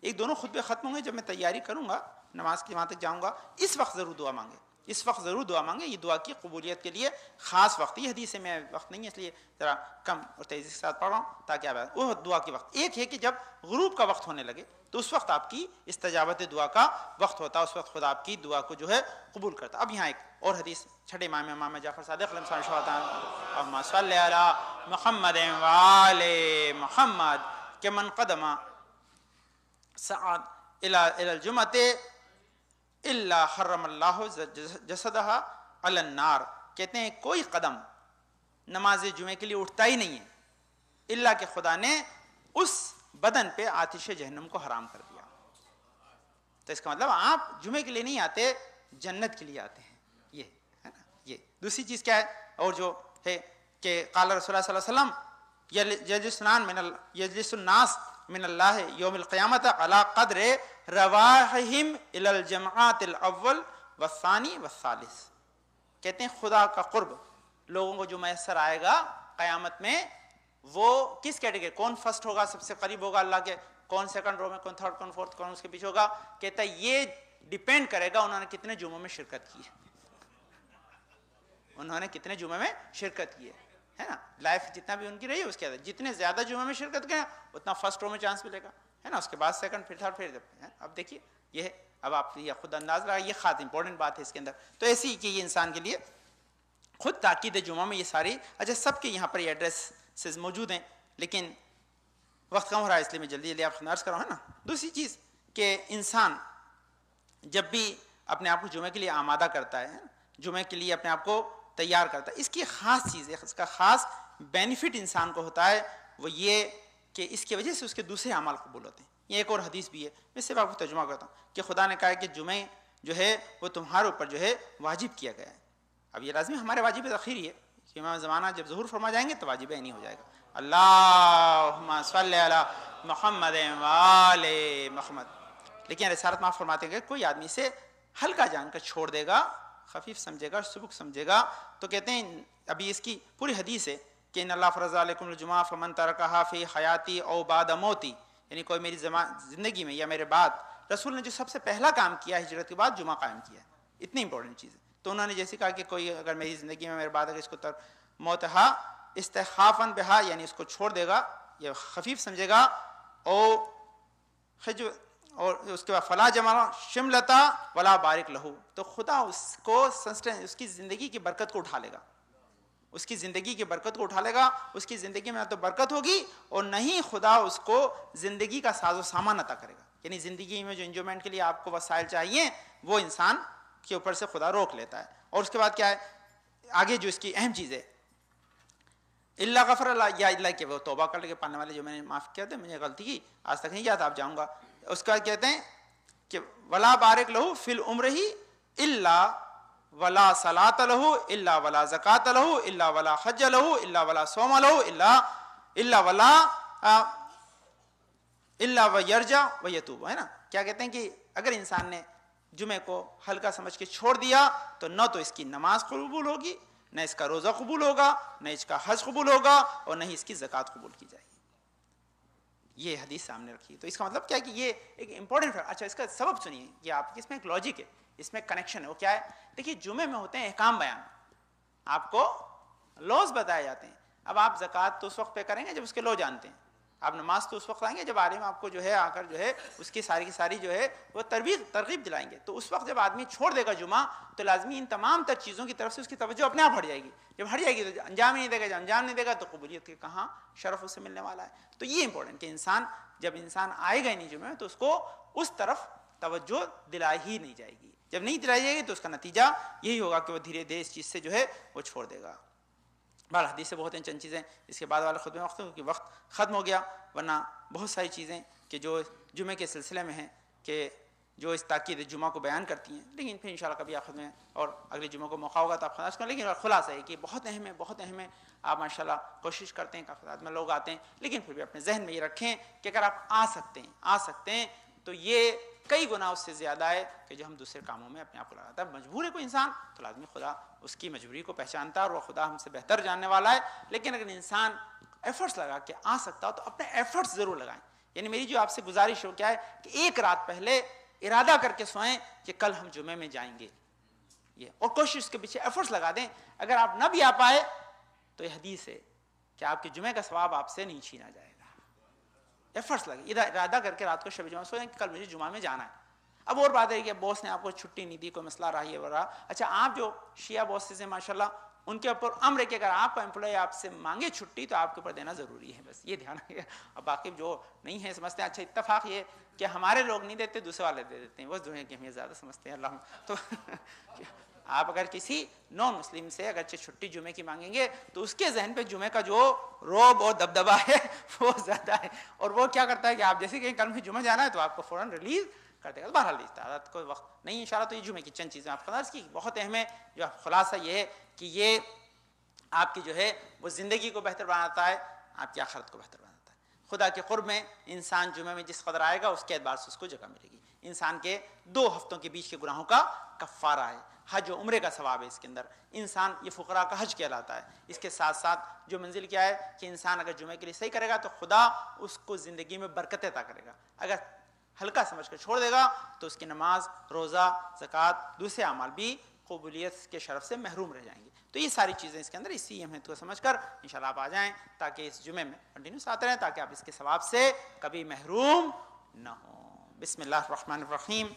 ایک دونوں خطبے ختم ہوں گے, جب میں تیاری کروں گا نماز کی وہاں تک جاؤں گا, اس وقت ضرور دعا مانگے, اس وقت ضرور دعا مانگے. یہ دعا کی قبولیت کے لیے خاص وقت. یہ حدیث میں وقت نہیں ہے اس لیے ذرا کم اور تیزی کے ساتھ پڑھ رہا ہوں تاکہ آپ وہ دعا کے وقت. ایک ہے کہ جب غروب کا وقت ہونے لگے تو اس وقت آپ کی استجابت دعا کا وقت ہوتا ہے, اس وقت خدا آپ کی دعا کو جو ہے قبول کرتا. اب یہاں ایک اور حدیث چھٹے امام جعفر صادق علیہ السلام اللہم صلی علی محمد وآل محمد کہ من قدم سعد الى الجمعۃ الا حرم اللہ جسدہا علی النار. کہتے ہیں کوئی قدم نماز جمعے کے لیے اٹھتا ہی نہیں ہے الا کہ خدا نے اس بدن پہ آتش جہنم کو حرام کر دیا. تو اس کا مطلب آپ جمعے کے لیے نہیں آتے, جنت کے لیے آتے ہیں. یہ ہے نا. یہ دوسری چیز کیا ہے, اور جو ہے کہ قال رسول اللہ صلی اللہ علیہ وسلم یجلس الناس من اللہ یوم القیامت علی قدر رواحہم الی الجمعات الاول والثانی والثالث. کہتے ہیں خدا کا قرب لوگوں کو جو میسر آئے گا قیامت میں, وہ کس کیٹیگری, کون فرسٹ ہوگا, سب سے قریب ہوگا اللہ کے, کون سیکنڈ رو میں, کون تھرڈ, کون فورتھ, کون اس کے پیچھے ہوگا. کہتا ہے یہ ڈیپینڈ کرے گا انہوں نے کتنے جمعوں میں شرکت کی ہے, انہوں نے کتنے جمعے میں شرکت کی ہے نا. لائف جتنا بھی ان کی رہی ہے اس کے اندر جتنے زیادہ جمعے میں شرکت کریں اتنا فرسٹ رو میں چانس ملے گا, ہے نا. اس کے بعد سیکنڈ, پھر تھرڈ, پھر اب دیکھیے یہ ہے. اب آپ یہ خود انداز رہا, یہ خاص امپورٹنٹ بات ہے اس کے اندر. تو ایسی کہ یہ انسان کے لیے خود تاکید جمعہ میں یہ ساری, اچھا سب کے یہاں پر یہ ایڈریسز موجود ہیں لیکن وقت کم ہو رہا ہے اس لیے میں جلدی جلدی آپ عرض کر رہا ہوں, ہے نا. دوسری چیز کہ انسان جب بھی اپنے آپ کو جمعے کے لیے آمادہ کرتا ہے, جمعے کے لیے اپنے آپ کو تیار کرتا ہے, اس کی خاص چیز ہے, اس کا خاص بینیفٹ انسان کو ہوتا ہے, وہ یہ کہ اس کی وجہ سے اس کے دوسرے اعمال قبول ہوتے ہیں. یہ ایک اور حدیث بھی ہے, میں صرف آپ کو ترجمہ کرتا ہوں کہ خدا نے کہا ہے کہ جمعے جو ہے وہ تمہارے اوپر جو ہے واجب کیا گیا ہے. اب یہ لازمی ہمارے واجب تاخیر ہی ہے کہ امام زمانہ جب ظہور فرما جائیں گے تو واجب نہیں ہو جائے گا. اللہم صلی علی محمد وآل محمد. لیکن رسالت معاف فرماتے ہیں کہ کوئی آدمی سے ہلکا جان کر چھوڑ دے گا, خفیف سمجھے گا, سبک سمجھے گا, تو کہتے ہیں ابھی اس کی پوری حدیث ہے کہ ان اللہ فرض علیکم الجمعہ فمن ترکہا فی حیاتی او بعد موتی, یعنی کوئی میری زندگی میں یا میرے بعد, رسول نے جو سب سے پہلا کام کیا ہجرت کے بعد جمعہ قائم کیا ہے. اتنی امپورٹنٹ چیز ہے. تو انہوں نے جیسے کہا کہ کوئی اگر میری زندگی میں میرے بعد اگر اس کو موتہا استخافاً بہا, یعنی اس کو چھوڑ دے گا یا خفیف سمجھے گا, اور اس کے بعد فلا جمع شملتا ولا بارک لہو, تو خدا اس کو اس کی زندگی کی برکت کو اٹھا لے گا. اس کی زندگی کی برکت کو اٹھا لے گا، اس کی زندگی میں نہ تو برکت ہوگی اور نہ ہی خدا اس کو زندگی کا ساز و سامان عطا کرے گا. یعنی زندگی میں جو انجوائمنٹ کے لیے آپ کو وسائل چاہیے وہ انسان کے اوپر سے خدا روک لیتا ہے. اور اس کے بعد کیا ہے آگے جو اس کی اہم چیز ہے، اللہ غفر اللہ، یا اللہ کہ وہ توبہ کر کے پانے والے جو میں نے معاف کیا تھا، مجھے غلطی کی آج تک نہیں یاد، آپ جاؤں گا. اس کا کہتے ہیں کہ ولا بارک لہو فی العمر ہی الا ولا صلاۃ لہو الا ولا زکات لہو الا ولا حج لہو الا ولا صوم لہو الا ویرجع ویتوب، ہے نا. کیا کہتے ہیں کہ اگر انسان نے جمعے کو ہلکا سمجھ کے چھوڑ دیا تو نہ تو اس کی نماز قبول ہوگی، نہ اس کا روزہ قبول ہوگا، نہ اس کا حج قبول ہوگا، اور نہ ہی اس کی زکوٰۃ قبول کی جائے گی. یہ حدیث سامنے رکھی. تو اس کا مطلب کیا ہے کہ یہ ایک امپورٹنٹ. اچھا اس کا سبب سنیے، یہ آپ اس میں ایک لاجک ہے، اس میں کنیکشن ہے. وہ کیا ہے؟ دیکھیے جمعے میں ہوتے ہیں احکام بیان، آپ کو لوز بتائے جاتے ہیں. اب آپ زکوٰۃ تو اس وقت پہ کریں گے جب اس کے لو جانتے ہیں، آپ نماز تو اس وقت لائیں گے جب عالم آپ کو جو ہے آ کر جو ہے اس کی ساری جو ہے وہ ترغیب دلائیں گے. تو اس وقت جب آدمی چھوڑ دے گا جمعہ تو لازمی ان تمام تر چیزوں کی طرف سے اس کی توجہ اپنے آپ ہٹ جائے گی. جب ہٹ جائے گی تو انجام ہی نہیں دے گا، جب انجام نہیں دے گا تو قبولیت کے کہاں شرف اسے ملنے والا ہے. تو یہ امپورٹنٹ کہ جب انسان آئے گا ہی نہیں جمعے میں تو اس کو اس طرف توجہ دلائی ہی نہیں جائے گی. جب نہیں دلائی جائے گی تو اس کا نتیجہ یہی ہوگا کہ وہ دھیرے دھیرے اس چیز سے جو ہے وہ چھوڑ دے گا. بہر حدیث سے بہت ہیں چند چیزیں اس کے بعد والے خطبے میں کیونکہ وقت ختم ہو گیا، ورنہ بہت ساری چیزیں کہ جو جمعے کے سلسلے میں ہیں کہ جو اس تاکید جمعہ کو بیان کرتی ہیں، لیکن پھر انشاءاللہ کبھی آخر میں اور اگلے جمعہ کو موقع ہوگا تو آپ خلاص کریں. لیکن خلاصہ ہے کہ بہت اہم ہے. آپ ماشاءاللہ کوشش کرتے ہیں، کافی تعداد میں لوگ آتے ہیں، لیکن پھر بھی اپنے ذہن میں یہ رکھیں کہ اگر آپ آ سکتے ہیں تو یہ کئی گنا اس سے زیادہ ہے کہ جو ہم دوسرے کاموں میں اپنے آپ کو لگاتا ہے. مجبور ہے کوئی انسان تو لازمی خدا اس کی مجبوری کو پہچانتا ہے اور وہ خدا ہم سے بہتر جاننے والا ہے. لیکن اگر انسان ایفرٹس لگا کے آ سکتا ہو تو اپنے ایفرٹس ضرور لگائیں. یعنی میری جو آپ سے گزارش ہو کیا ہے کہ ایک رات پہلے ارادہ کر کے سوئیں کہ کل ہم جمعے میں جائیں گے، یہ اور کوشش کے پیچھے ایفرٹس لگا دیں. اگر آپ نہ بھی آ پائے تو یہ حدیث ہے کہ آپ کے جمعے کا ثواب آپ سے نہیں چھینا جائے گا. ایفرٹس لگے، ارادہ کر کے رات کو شب جمعہ سوئیں کہ کل مجھے جمعہ میں جانا ہے. اب اور بات ہے کہ باس نے آپ کو چھٹی نہیں دی، کوئی مسئلہ رہا یہ رہا. اچھا آپ جو شیعہ باسز ہیں ماشاءاللہ ان کے اوپر امر ہے کہ اگر آپ کا امپلائی آپ سے مانگے چھٹی تو آپ کے اوپر دینا ضروری ہے، بس یہ دھیان رکھیے. اب باقی جو نہیں ہے سمجھتے ہیں اچھا اتفاق یہ کہ ہمارے لوگ نہیں دیتے دوسرے والے دے دیتے ہیں، وہ جو ہے کہ ہم یہ زیادہ سمجھتے ہیں. اللہ تو آپ اگر کسی نان مسلم سے اگرچہ چھٹی جمعے کی مانگیں گے تو اس کے ذہن پہ جمعے کا جو روب اور دبدبا ہے وہ زیادہ ہے، اور وہ کیا کرتا ہے کہ آپ جیسے کہ کل میں جمعہ جانا ہے تو آپ کو فوراً ریلیز کر دے گا. بہرحال استعداد کوئی وقت نہیں انشاءاللہ. تو یہ جمعے کی چند چیزیں آپ خلاص کی بہت اہم ہے. جو خلاصہ یہ ہے کہ یہ آپ کی جو ہے وہ زندگی کو بہتر بناتا ہے، آپ کی آخرت کو بہتر بناتا ہے. خدا کے قرب میں انسان جمعے میں جس قدر آئے گا اس کے اعتبار سے اس کو جگہ ملے گی. انسان کے 2 ہفتوں کے بیچ کے گناہوں کا کفارہ ہے. حج و عمرے کا ثواب ہے اس کے اندر. انسان یہ فقراء کا حج کہلاتا ہے. اس کے ساتھ ساتھ جو منزل کیا ہے کہ انسان اگر جمعے کے لیے صحیح کرے گا تو خدا اس کو زندگی میں برکت عطا کرے گا. اگر ہلکا سمجھ کر چھوڑ دے گا تو اس کی نماز، روزہ، زکوٰۃ، دوسرے اعمال بھی قبولیت کے شرف سے محروم رہ جائیں گے. تو یہ ساری چیزیں اس کے اندر اسی اہمیت کو سمجھ کر انشاءاللہ آپ آ جائیں تاکہ اس جمعے میں کنٹینیوس آتے رہیں تاکہ آپ اس کے ثواب سے کبھی محروم نہ ہوں. بسم اللہ الرحمن الرحیم.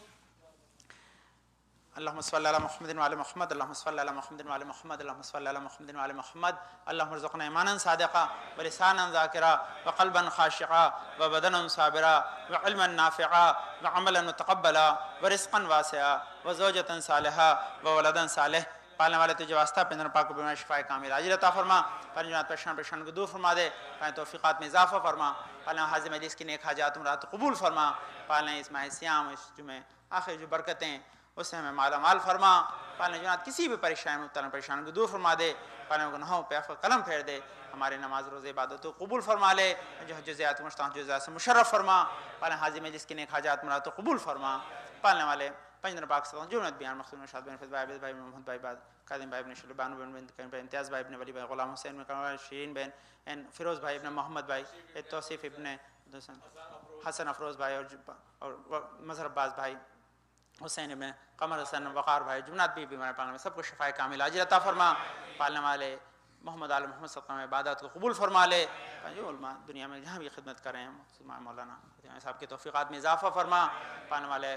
اللهم صل على محمد وعلى محمد، اللهم صل على محمد وعلى محمد، اللهم صل على محمد وعلى محمد. اللهم ارزقنا ایمانا صادقا ولسانا ذاکرا وقلبا خاشعا وبدنا صابرا وعلما نافعا وعملا متقبلا ورزقا واسعا وزوجة صالحا وولدا صالح. پالنے والے تجھے واسطہ پندر پاک کو بیمار شفا کامل عاجل عطا فرما. پالنے جنات پریشان کو دور فرما دے. پالنے توفیقات میں اضافہ فرما. پالنے حاضر مجلس کی نیک حاجات مراد قبول فرما. پالنے اس ماہ سیام اس جمعے آخر جو برکتیں اس سے ہمیں مالا مال فرما. پالنے جنات کسی بھی پریشانی میں مبتلا پریشان کو دور فرما دے. پالنے گناہوں پہ عفو قلم پھیر دے. ہمارے نماز روزے عبادتوں قبول فرما لے. جو حج زیارت مشتاق جو سے مشرف فرما. پالنے حاضر مجلس کی نیک حاجات مراد قبول فرما. پالنے والے پنجر پاک صلی اللہ جو نت بیان مخصوص شاد بن فضل بھائی بھائی محمد بھائی بعد قادم بھائی ابن شلبان بن امتیاز بھائی ابن ولی بھائی غلام حسین بن شیرین بن فیروز بھائی ابن محمد بھائی توصیف ابن حسن افروز بھائی اور مظہر عباس بھائی حسین ابن قمر حسن وقار بھائی جمنات بھی بیمار پالنے میں سب کو شفاء کامل عاجل عطا فرما. پالنے والے محمد آل محمد صلی اللہ علیہ وسلم عبادات کو قبول فرما لے. جو علماء دنیا میں جہاں بھی خدمت کر رہے ہیں مولانا صاحب کی توفیقات میں اضافہ فرما. پالنے والے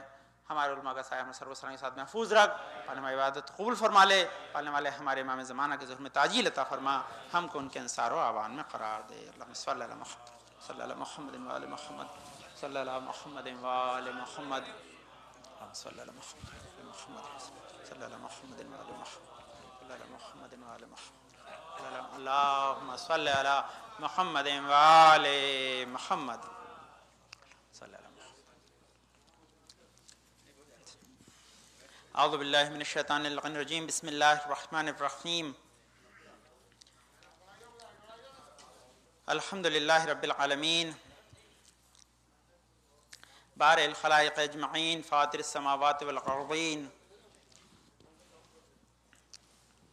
ہمارے علماء کا سایہ ہم سر و سلام کے ساتھ محفوظ رکھ، پڑھنے والی عبادت قبول فرما لے، پڑھنے والے ہمارے امام زمانہ کے ظہور میں تعجیل عطا فرما، ہم کو ان کے انصار و اعوان میں قرار دے۔ اللہم صلی علی محمد صلی اللہ محمد و آل محمد صلی اللہ محمد و آل محمد صلی اللہ محمد صلی اللہ محمد و آل محمد صلی اللہ محمد و آل محمد اللہم صلی علی محمد و آل محمد صلی اللہ۔ اعوذ باللہ من الشیطان اللعین الرجیم، بسم اللہ الرحمن الرحیم، الحمدللہ رب العالمین، بارئ الخلائق اجمعین، فاطر السماوات والارضین،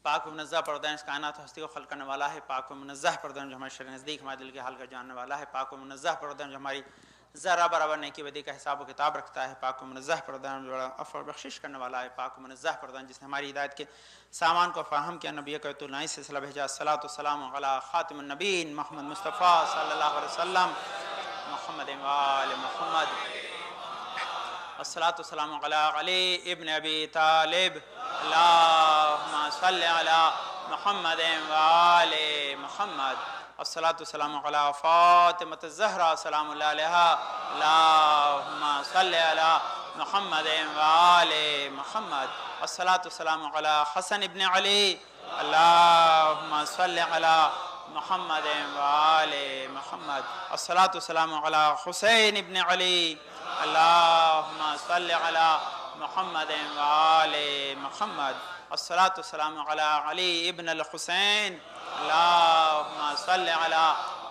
پاک و منزہ پردہ اس کائنات و ہستی کو خلق کرنے والا ہے، پاک و منزہ پردہ جو ہمارے شر نزدیک ہمارے دل کے حال کا جاننے والا ہے، پاک و منزہ پردہ جو ہماری ذرہ برابر نیکی بدی کا حساب و کتاب رکھتا ہے، پاک و منزہ پردہ جو عفو و بخشش کرنے والا ہے، پاک و منزہ پردہ جس نے ہماری ہدایت کے سامان کو فراہم کیا، نبی کا تو نئی سلسلہ بھیجا، الصلاۃ والسلام علی خاتم النبیین محمد مصطفیٰ صلی اللہ علیہ وسلم، محمد و آل محمد، الصلاۃ والسلام علی علی ابن ابی طالب، اللہم صلی علی محمد و آل محمد، الصلاۃ والسلام علی فاطمۃ الزہرا سلام اللہ علیہا، اللہم صلی علی محمد و آل محمد، الصلاۃ والسلام علی حسن ابن علی، اللہم صلی علی محمد و آل محمد، الصلاۃ والسلام علی حسین ابن علی، اللہم صلی علی محمد و آل محمد، الصلاۃ والسلام علی علی ابن الحسین، اللہم صلی علی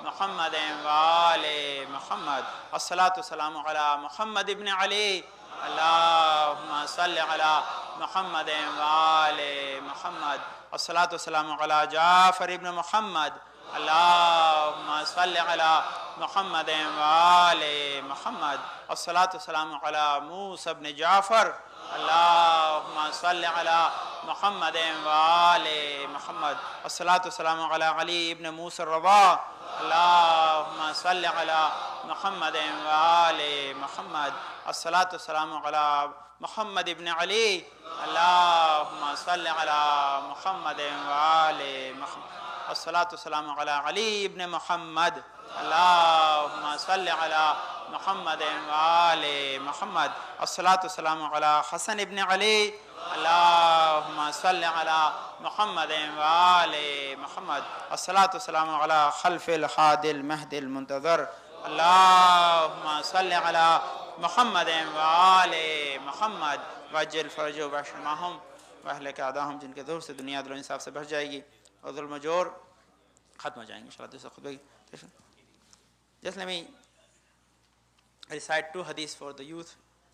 محمد و آل محمد، الصلاۃ والسلام علی محمد ابن علی، اللہم صلی علی محمد و آل محمد، الصلاۃ والسلام علی جعفر ابن محمد، اللہم صلی علی محمد و آل محمد، الصلاۃ والسلام علی موسیٰ ابن جعفر، اللہم صلی علی محمد و آل محمد، الصلاۃ والسلام علی علی ابن موسیٰ الرضا، اللہم صلی علی محمد و آل محمد، الصلاۃ والسلام علی محمد ابن علی، اللہم صلی علی محمد و آل محمد، الصلاۃ والسلام علی علی ابن محمد، اللہم صلی علی محمد و آل محمد، الصلاۃ والسلام علی حسن ابن علی، اللہم صلی علی محمد و آل محمد، الصلاۃ والسلام علی خلف الحاد المہد المنتظر، اللہم صلی علی محمد و آل محمد، وعجل فرج و بشر معہم و اہلک اعداہم، جن کے ظہور سے دنیا عدل و انصاف سے بھر جائے گی اور ظلم و جور ختم ہو جائیں گے انشاءاللہ۔ دوسرا خطبہ Just let me recite 2 hadiths for the youth.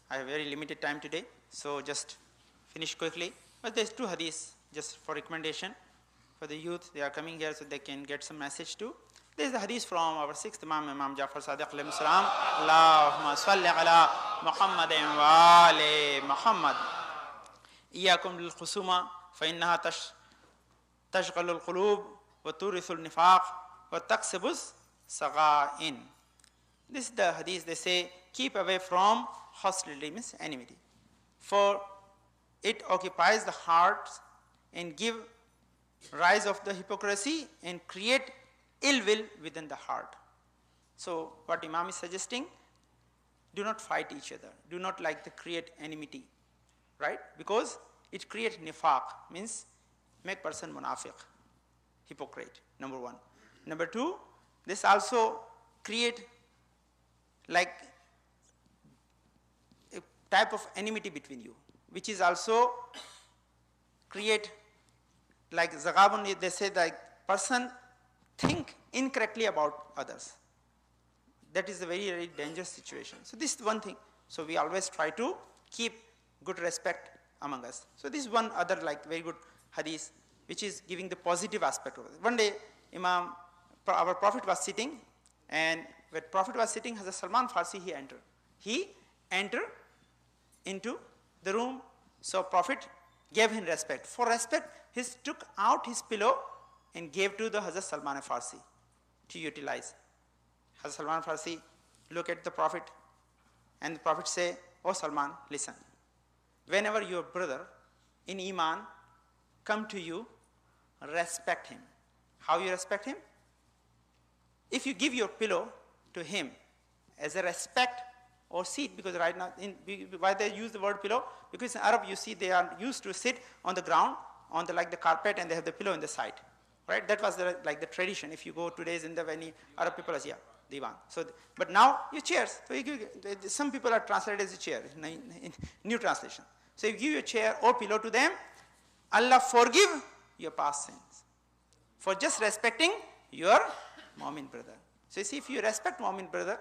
I have very limited time today, so just finish quickly. But there's 2 hadiths just for recommendation for the youth. They are coming here so they can get some message too. There's a hadith from our 6th Imam, Imam Ja'far Sadiq alayhi salam. Allahumma salli ala Muhammadin wa ali Muhammad. Iyyakum lil khusuma fa innaha tashghalu al qulub wa turithu al nifaq wa taksibu Saga'in. This is the hadith. They say, keep away from hostility, means enmity, for it occupies the heart and give rise of the hypocrisy and create ill will within the heart. So what Imam is suggesting, do not fight each other, do not like to create enmity, right? Because it creates nifaq, means make person munafiq, hypocrite, number 1. Number 2, this also create like a type of enmity between you, which is also create like Zagabun, they say that person think incorrectly about others. That is a very, very dangerous situation. So this is one thing. So we always try to keep good respect among us. So this is one other like very good hadith which is giving the positive aspect of it. One day our Prophet was sitting, and when Prophet was sitting, Hazrat Salman Farsi, he entered into the room. So Prophet gave him respect. For respect, he took out his pillow and gave to the Hazrat Salman Farsi to utilize. Hazrat Salman Farsi look at the Prophet, and the Prophet say, "Oh Salman, listen." whenever your brother in Iman come to you, respect him. How you respect him? If you give your pillow to him as a respect or seat, because right now, why they use the word pillow? Because in Arab you see they are used to sit on the ground, on the like the carpet, and they have the pillow in the side. Right? That was the tradition. If you go today's in the many Arab people as divan. So, but now your chairs. So some people are translated as a chair in new translation. So you give your chair or pillow to them, Allah forgive your past sins for just respecting your Mu'min brother. So you see, if you respect Mu'min brother,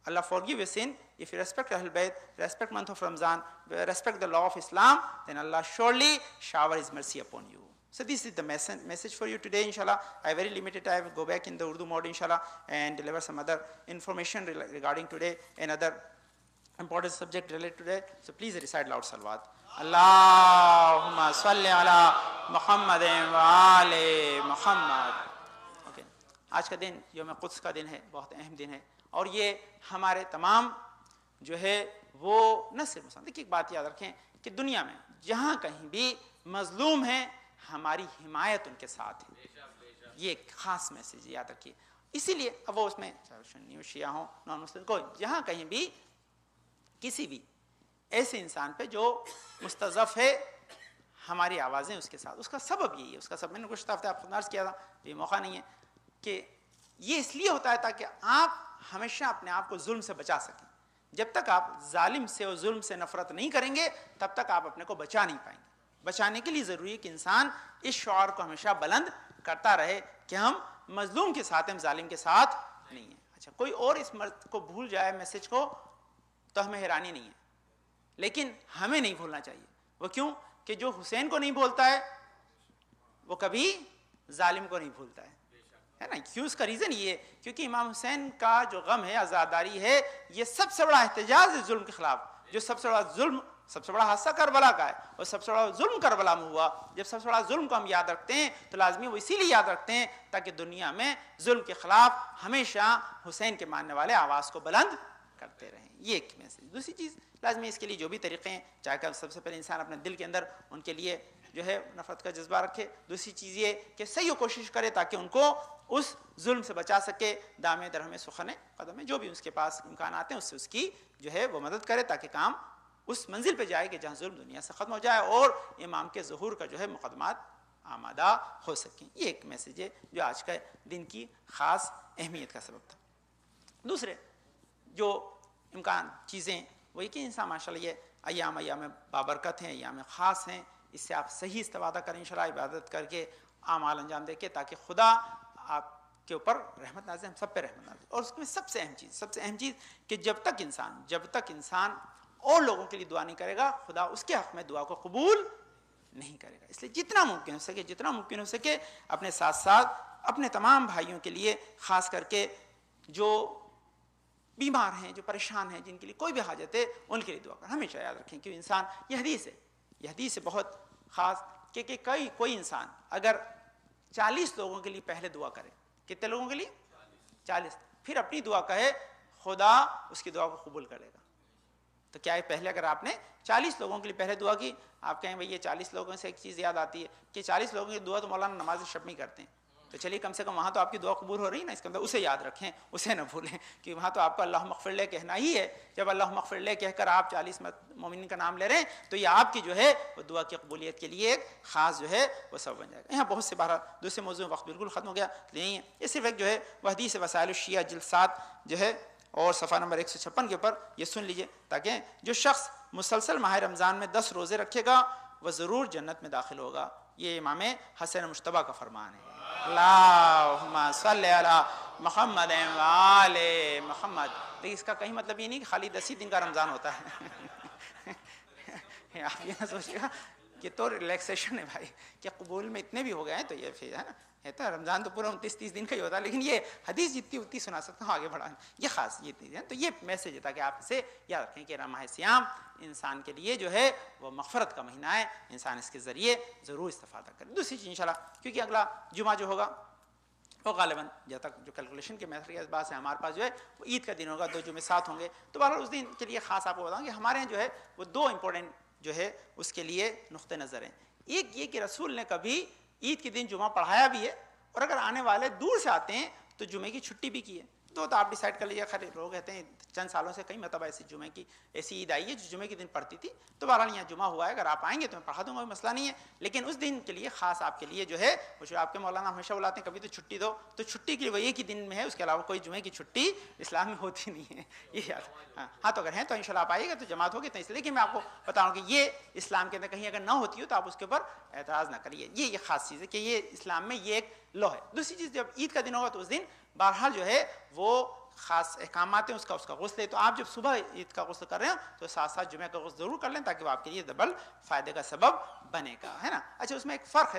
Allah forgive your sin. If you respect Ahlul Bayt, respect month of Ramzan, respect the law of Islam, then Allah surely shower His mercy upon you. So this is the message for you today, inshallah. I have very limited time. Go back in the Urdu mode, inshallah, and deliver some other information regarding today, another important subject related to today. So please recite loud salawat. Allahumma salli ala Muhammadin wa ali Muhammad. Okay. آج کا دن یوم قدس کا دن ہے, بہت اہم دن ہے, اور یہ ہمارے تمام جو ہے وہ نہ صرف مسلمان. دیکھیے ایک بات یاد رکھیں کہ دنیا میں جہاں کہیں بھی مظلوم ہیں, ہماری حمایت ان کے ساتھ ہے. یہ ایک خاص میسیج یاد رکھیے. اسی لیے اب وہ اس میں سنی شیعہ ہوں, نان مسلم, کوئی جہاں کہیں بھی کسی بھی ایسے انسان پہ جو مستضعف ہے, ہماری آوازیں اس کے ساتھ. اس کا سبب یہی ہے, اس کا سبب میں نے کچھ ہفتے آپ کو عرض کیا تھا, یہ موقع نہیں ہے کہ یہ اس لیے ہوتا ہے تاکہ آپ ہمیشہ اپنے آپ کو ظلم سے بچا سکیں. جب تک آپ ظالم سے اور ظلم سے نفرت نہیں کریں گے تب تک آپ اپنے کو بچا نہیں پائیں گے. بچانے کے لیے ضروری ہے کہ انسان اس شعار کو ہمیشہ بلند کرتا رہے کہ ہم مظلوم کے ساتھ ہیں, ہم ظالم کے ساتھ نہیں ہیں. اچھا, کوئی اور اس مرد کو بھول جائے میسج کو تو ہمیں حیرانی نہیں ہے, لیکن ہمیں نہیں بھولنا چاہیے. وہ کیوں کہ جو حسین کو نہیں بھولتا ہے وہ کبھی ظالم کو نہیں بھولتا ہے نا. کیوں؟ اس کا ریزن یہ ہے کیونکہ امام حسین کا جو غم ہے, آزاداری ہے, یہ سب سے بڑا احتجاج ہے ظلم کے خلاف. جو سب سے بڑا ظلم, سب سے بڑا حادثہ کربلا کا ہے, اور سب سے بڑا ظلم کربلا میں ہوا. جب سب سے بڑا ظلم کو ہم یاد رکھتے ہیں تو لازمی وہ اسی لیے یاد رکھتے ہیں تاکہ دنیا میں ظلم کے خلاف ہمیشہ حسین کے ماننے والے آواز کو بلند کرتے رہیں. یہ ایک میسج. دوسری چیز لازمی اس کے لیے جو بھی طریقے ہیں, چاہے کہ سب سے پہلے انسان اپنے دل کے اندر ان کے لیے جو ہے نفرت کا جذبہ رکھے. دوسری چیز یہ کہ صحیح کوشش کرے تاکہ ان کو اس ظلم سے بچا سکے. دامے درہمے سخنے قدمے, جو بھی اس کے پاس امکانات ہیں اس سے اس کی جو ہے وہ مدد کرے تاکہ کام اس منزل پہ جائے کہ جہاں ظلم دنیا سے ختم ہو جائے اور امام کے ظہور کا جو ہے مقدمات آمادہ ہو سکیں. یہ ایک میسیج ہے جو آج کے دن کی خاص اہمیت کا سبب تھا. دوسرے جو امکان چیزیں وہ یہ کہ انسان ماشاءاللہ یہ ایام بابرکت ہیں, ایام خاص ہیں, اس سے آپ صحیح استفادہ کریں انشاءاللہ, عبادت کر کے اعمال انجام دے کے, تاکہ خدا آپ کے اوپر رحمت نازل, ہم سب پہ رحمت نازل. اور اس میں سب سے اہم چیز کہ جب تک انسان اور لوگوں کے لیے دعا نہیں کرے گا, خدا اس کے حق میں دعا کو قبول نہیں کرے گا. اس لیے جتنا ممکن ہو سکے اپنے ساتھ ساتھ اپنے تمام بھائیوں کے لیے, خاص کر کے جو بیمار ہیں, جو پریشان ہیں, جن کے لیے کوئی بھی حاجت ہے, ان کے لیے دعا کریں. ہمیشہ یاد رکھیں کہ انسان, یہ حدیث ہے بہت خاص کہ کوئی انسان اگر 40 لوگوں کے لیے پہلے دعا کرے, کتنے لوگوں کے لیے؟ 40, پھر اپنی دعا کہے, خدا اس کی دعا کو قبول کرے گا. تو کیا ہے, پہلے اگر آپ نے 40 لوگوں کے لیے پہلے دعا کی, آپ کہیں بھائی یہ 40 لوگوں سے ایک چیز یاد آتی ہے کہ 40 لوگوں کی دعا تو مولانا نماز شب میں کرتے ہیں, تو چلیے کم سے کم وہاں تو آپ کی دعا قبول ہو رہی ہے نا, اس کے اندر اسے یاد رکھیں, اسے نہ بھولیں کہ وہاں تو آپ کو اللہم اغفر لے کہنا ہی ہے. جب اللہم اغفر لے کہہ کر آپ 40 مومنین کا نام لے رہے ہیں تو یہ آپ کی جو ہے وہ دعا کی قبولیت کے لیے ایک خاص جو ہے وہ سبب بن جائے گا. یہاں بہت سے دوسرے موضوع میں وقت بالکل ختم ہو گیا, نہیں ہے یہ صرف ایک جو ہے وہ حدیث وسائل الشیعہ جلد 7 جو ہے اور صفحہ نمبر 156 کے اوپر یہ سن لیجئے, تاکہ جو شخص مسلسل ماہ رمضان میں 10 روزے رکھے گا وہ ضرور جنت میں داخل ہوگا. یہ امام حسن مجتبیٰ کا فرمان ہے. اللہم صلی علی محمد و آل محمد. لیکن اس کا کہیں مطلب یہ نہیں کہ خالی 10 ہی دن کا رمضان ہوتا ہے. آپ یہ نہ سوچیے گا کہ تو ریلیکسیشن ہے بھائی, کہ قبول میں اتنے بھی ہو گئے ہیں تو یہ پھر ہے تو رمضان تو پورا 29-30 دن کا ہی ہوتا ہے. لیکن یہ حدیث جتنی اتنی سنا سکتا ہوں, آگے بڑھائیں. یہ خاص یہ چیز ہے. تو یہ میسیج ہے تاکہ آپ اسے یاد رکھیں کہ ماہ سیام انسان کے لیے جو ہے وہ مغفرت کا مہینہ ہے, انسان اس کے ذریعے ضرور استفادہ کرے. دوسری چیز انشاءاللہ, کیونکہ اگلا جمعہ جو ہوگا وہ غالباً جب تک جو کیلکولیشن کے میتھڈ کے بعد سے ہمارے پاس جو ہے وہ عید کا دن ہوگا, 2 جمعے ساتھ ہوں گے. تو بہرحال اس دن کے لیے خاص آپ کو بتاؤں کہ ہمارے یہاں جو ہے وہ 2 امپورٹنٹ جو ہے اس کے لیے نقطہ نظر ہیں. ایک یہ کہ رسول نے کبھی عید کے دن جمعہ پڑھایا بھی ہے، اور اگر آنے والے دور سے آتے ہیں تو جمعے کی چھٹی بھی کی ہے. تو آپ ڈیسائیڈ کر لیجیے. خیر لوگ کہتے ہیں چند سالوں سے کئی مرتبہ ایسی جمعے کی ایسی عید آئی ہے جو جمعے کے دن پڑھتی تھی، تو بہرحال یہاں جمعہ ہوا ہے، اگر آپ آئیں گے تو میں پڑھا دوں گا، کوئی مسئلہ نہیں ہے. لیکن اس دن کے لیے خاص آپ کے لیے جو ہے وہ جو آپ کے مولانا ہمیشہ بلاتے ہیں کبھی تو چھٹی دو، تو چھٹی کے لیے وہ ایک ہی دن میں ہے، اس کے علاوہ کوئی جمعے کی چھٹی اسلام میں ہوتی نہیں ہے. یہ یاد. ہاں تو اگر ہیں تو انشاءاللہ آپ آئیے گا تو جماعت ہوگی. تو اس لیے کہ میں آپ کو بتاؤں کہ یہ اسلام کے اندر کہیں اگر نہ ہوتی ہو تو آپ اس کے اوپر اعتراض نہ کریے. یہ خاص چیز ہے کہ یہ اسلام میں یہ ایک لو ہے. دوسری چیز جب عید کا دن ہوگا تو اس دن بہرحال جو ہے وہ خاص احکامات ہیں اس کا غسل ہے. تو آپ جب صبح عید کا غسل کر رہے ہیں تو ساتھ ساتھ جمعہ کا غسل ضرور کر لیں تاکہ وہ آپ کے لیے ڈبل فائدے کا سبب بنے گا، ہے نا. اچھا اس میں ایک فرق ہے.